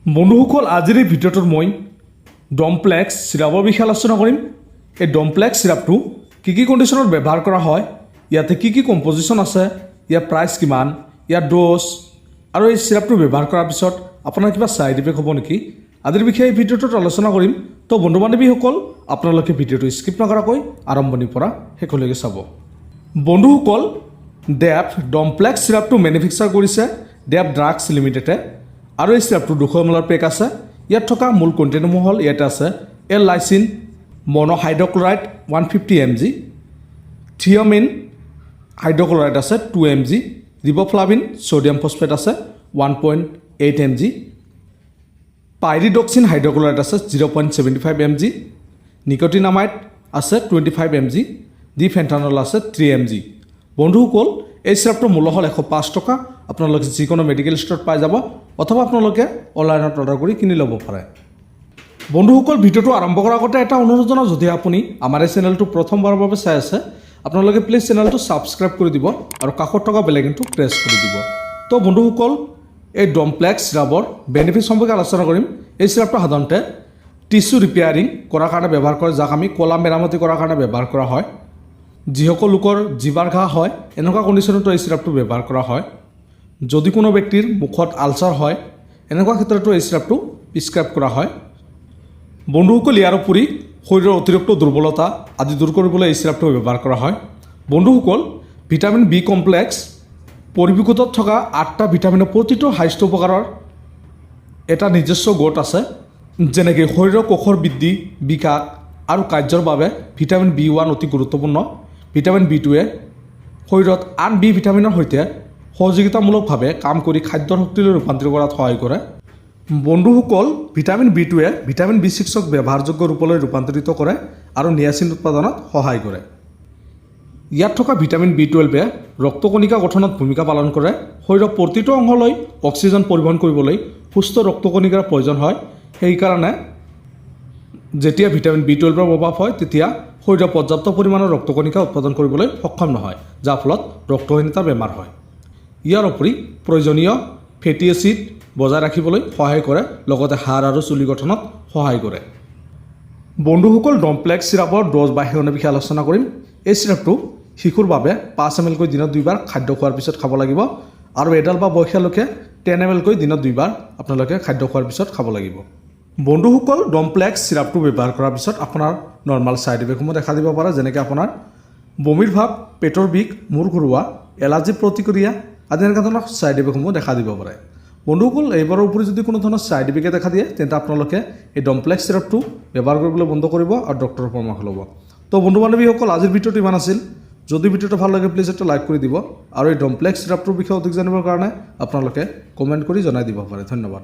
বন্ধুসকল আজিৰ এই ভিডিঅ'টোত মই ডমপ্লেক্স চিৰাপৰ বিষয়ে আলোচনা কৰিম। এই ডমপ্লেক্স চিৰাপটো কি কি কণ্ডিশ্যনত ব্যৱহাৰ কৰা হয়, ইয়াতে কি কি কম্পজিশ্যন আছে, ইয়াৰ প্ৰাইচ কিমান, ইয়াৰ ড'জ আৰু এই চিৰাপটো ব্যৱহাৰ কৰাৰ পিছত আপোনাৰ কিবা ছাইড ইফেক্ট হ'ব নেকি, আজিৰ বিষয়ে এই ভিডিঅ'টোত আলোচনা কৰিম। তো বন্ধু বান্ধৱীসকল আপোনালোকে ভিডিঅ'টো স্কিপ নকৰাকৈ আৰম্ভণিৰ পৰা শেষলৈকে চাব। বন্ধুসকল ডমপ্লেক্স চিৰাপটো মেনুফেকচাৰ কৰিছে ড্ৰাগছ লিমিটেডে আৰু এই চিৰাপটো 200 ml পেক আছে। ইয়াত থকা মূল কণ্টেইনসমূহ হ'ল ইয়াতে আছে লাইচিন মনোহাইড্ৰক্লৰাইড 150 mg, থিয়মিন হাইড্ৰক্লৰাইড আছে 2 mg, ৰিবফ্লাভিন ছ'ডিয়াম ফছফেট আছে 1.8 mg, পাইৰিডক্সিন হাইড্ৰক্লৰাইড আছে 0.75 mg, নিকোটিনামাইড আছে 25 mg, ডিফেণ্টানল আছে 3 mg। বন্ধুসকল এই চিৰাপটোৰ মূল্য হ'ল 105 টকা। আপোনালোকে যিকোনো মেডিকেল ষ্ট'ৰত পাই যাব অথবা আপোনালোকে অনলাইনত অৰ্ডাৰ কৰি কিনি ল'ব পাৰে। বন্ধুসকল ভিডিঅ'টো আৰম্ভ কৰাৰ আগতে এটা অনুৰোধ জনাওঁ, যদি আপুনি আমাৰ এই চেনেলটো প্ৰথমবাৰৰ বাবে চাই আছে আপোনালোকে প্লিজ চেনেলটো ছাবস্ক্ৰাইব কৰি দিব আৰু কাষত থকা বেল আইকনটো প্ৰেছ কৰি দিব। তো বন্ধুসকল এই ডমপ্লেক্স চিৰাপৰ বেনিফিট সম্পৰ্কে আলোচনা কৰিম। এই চিৰাপটো সাধাৰণতে টিচু ৰিপেয়াৰিং কৰাৰ কাৰণে ব্যৱহাৰ কৰে, যাক আমি কলা মেৰামতি কৰাৰ কাৰণে ব্যৱহাৰ কৰা হয়। যিসকল লোকৰ জিভাৰ ঘাঁ হয় এনেকুৱা কণ্ডিশ্যনতো এই চিৰাপটো ব্যৱহাৰ কৰা হয়। যদি কোনো ব্যক্তিৰ মুখত আলচাৰ হয় এনেকুৱা ক্ষেত্ৰতো এই চিৰাপটো প্ৰিস্ক্ৰাইব কৰা হয়। বন্ধুসকল ইয়াৰ উপৰি শৰীৰৰ অতিৰিক্ত দুৰ্বলতা আদি দূৰ কৰিবলৈ এই চিৰাপটো ব্যৱহাৰ কৰা হয়। বন্ধুসকল ভিটামিন বি কমপ্লেক্স পৰিৱেশত থকা 8টা ভিটামিনৰ প্ৰতিটো স্বাস্থ্য উপকাৰৰ এটা নিজস্ব গোট আছে, যেনেকৈ শৰীৰৰ কোষৰ বৃদ্ধি, বিকাশ আৰু কাৰ্যৰ বাবে ভিটামিন B1 অতি গুৰুত্বপূৰ্ণ। ভিটামিন B2য়ে শৰীৰত আন বি ভিটামিনৰ সৈতে সহযোগিতামূলকভাৱে কাম কৰি খাদ্যৰ শক্তিলৈ ৰূপান্তৰিত কৰাত সহায় কৰে। বন্ধুসকল ভিটামিন B2য়ে ভিটামিন B6ক ব্যৱহাৰযোগ্য ৰূপলৈ ৰূপান্তৰিত কৰে আৰু নিয়াচিন উৎপাদনত সহায় কৰে। ইয়াত থকা ভিটামিন B12য়ে ৰক্তকণিকা গঠনত ভূমিকা পালন কৰে। শৰীৰৰ প্ৰতিটো অংশলৈ অক্সিজেন পৰিবহণ কৰিবলৈ সুস্থ ৰক্তকণিকাৰ প্ৰয়োজন হয়। সেইকাৰণে যেতিয়া ভিটামিন B12ৰ প্ৰভাৱ হয় তেতিয়া শৰীৰৰ পৰ্যাপ্ত পৰিমাণৰ ৰক্তকণিকা উৎপাদন কৰিবলৈ সক্ষম নহয়, যাৰ ফলত ৰক্তহীনতাৰ বেমাৰ হয়। ইয়াৰ উপৰি প্ৰয়োজনীয় ফেটি এচিড বজাই ৰাখিবলৈ সহায় কৰে, লগতে হাড় আৰু চুলি গঠনত সহায় কৰে। বন্ধুসকল ডমপ্লেক্স চিৰাপৰ ড'জ বা সেৱনৰ বিষয়ে আলোচনা কৰিম। এই চিৰাপটো শিশুৰ বাবে 5 ml কৈ দিনত 2 বাৰ খাদ্য খোৱাৰ পিছত খাব লাগিব আৰু এডাল বা বয়সীয়া লোকে 10 ml কৈ দিনত 2 বাৰ আপোনালোকে খাদ্য খোৱাৰ পিছত খাব লাগিব। বন্ধুসকল ডমপ্লেক্স চিৰাপটো ব্যৱহাৰ কৰাৰ পিছত আপোনাৰ নৰ্মেল ছাইড ইফেক্টসমূহ দেখা দিব পাৰে, যেনেকৈ আপোনাৰ বমিৰ ভাৱ, পেটৰ বিষ, মূৰ ঘূৰোৱা, এলাৰ্জি প্ৰতিক্ৰিয়া আদি এনেকুৱা ধৰণৰ ছাইড ইফেক্টসমূহ দেখা দিব পাৰে। বন্ধুসকল এইবাৰৰ উপৰি যদি কোনো ধৰণৰ ছাইড ইফেক্টে দেখা দিয়ে তেন্তে আপোনালোকে এই ডমপ্লেক্স চিৰাপটো ব্যৱহাৰ কৰিবলৈ বন্ধ কৰিব আৰু ডক্টৰৰ পৰামৰ্শ ল'ব। তো বন্ধু বান্ধৱীসকল আজিৰ ভিডিঅ'টো ইমান আছিল। যদি ভিডিঅ'টো ভাল লাগে প্লিজ এটা লাইক কৰি দিব আৰু এই ডমপ্লেক্স চিৰাপটোৰ বিষয়ে অধিক জানিবৰ কাৰণে আপোনালোকে কমেণ্ট কৰি জনাই দিব পাৰে। ধন্যবাদ।